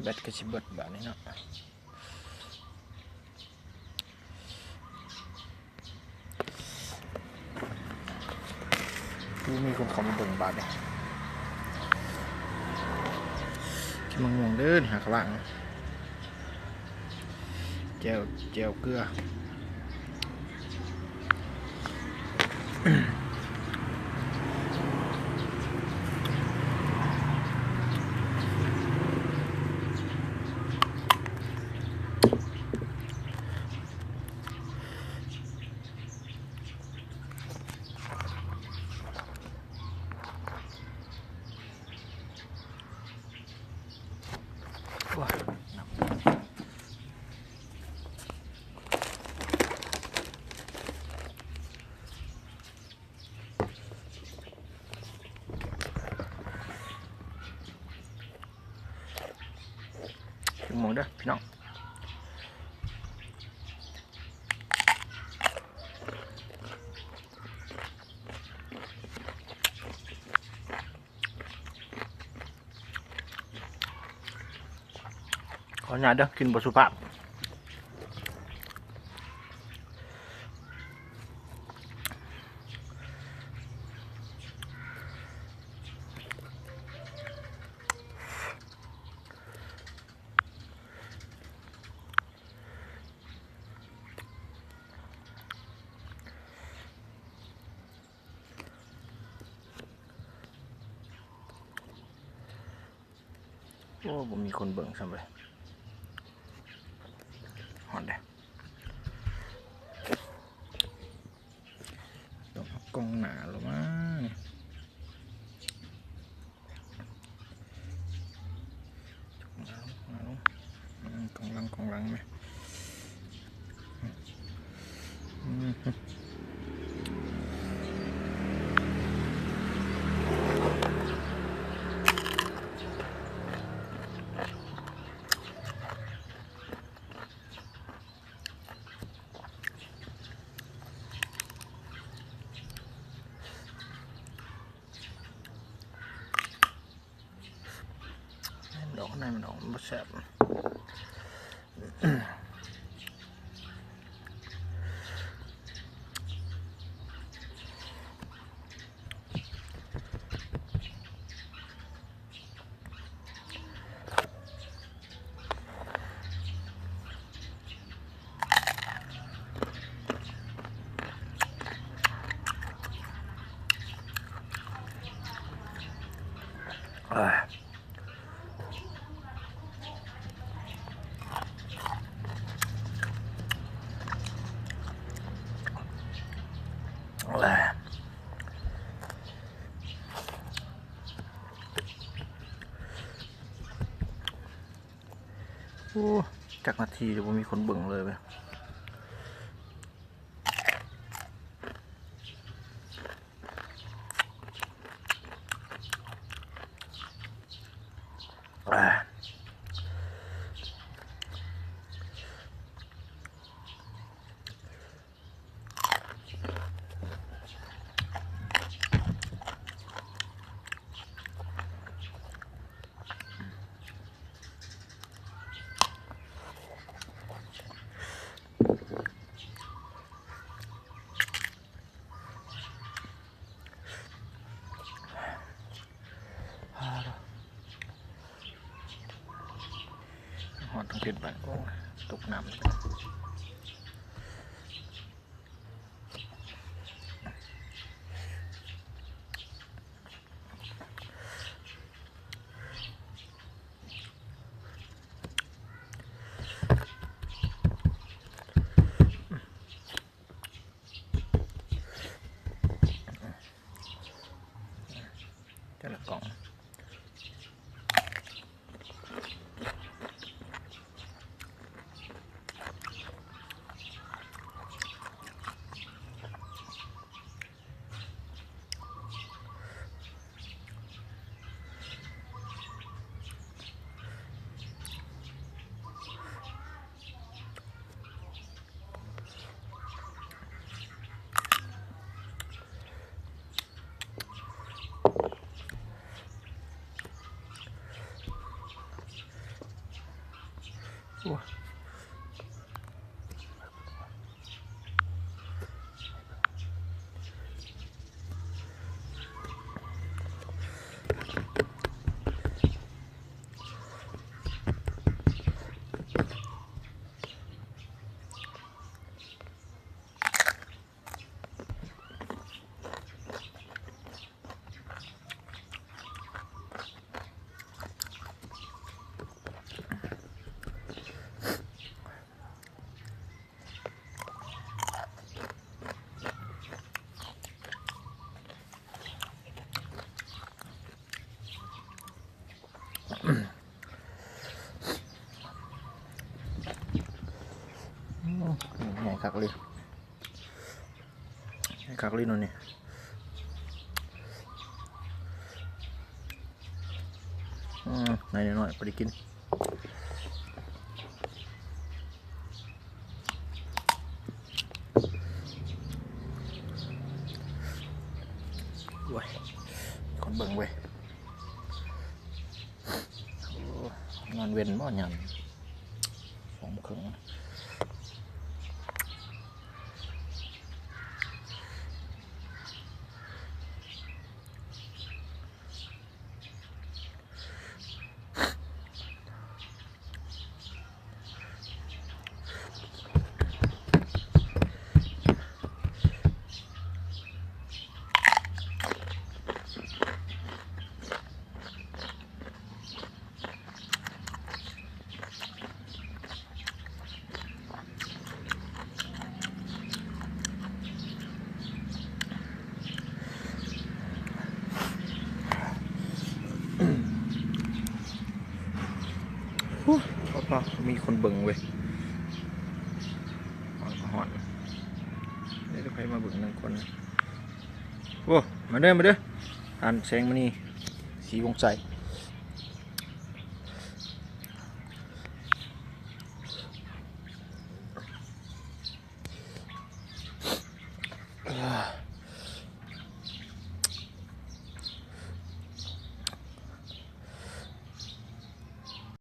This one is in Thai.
แบตก็สิเบิดแบบนี้เนาะมีคนเขามาเบิ่งบาทเนี่ยกินมะม่วงเด้อหากระว่างแจวเกลือถึงหมูเด้อพี่น้องขออนุญาตเด้อกินบสุภาพโอ้ผมมีคนเบิ่งซ้ำเลยหอนเด้ต้องเอากล้องหนาหรือมั้งกล้องหลังไหมดอกในมันออกมันแซ่บโอ้จากนาทีเดี๋ยวผมมีคนเบิ่งเลยไปหอดต้องเผ็ดไปโอ้ตกน้ำแต่ละกล่อง โอ้ใหญ่คักเลยใหญ่คักเลยนู่นนี่ไหนหน่อยพอดีกินเว้ยคนเบิ่งเว้ยนอนเว้นบ่ยัน2 ครึ่งพอมีคนเบิ่งเว้ยหอนนี่จะใครมาเบิ่ง1 คนโอ้มาเด้ออ่านแสงมานี่สีวงใส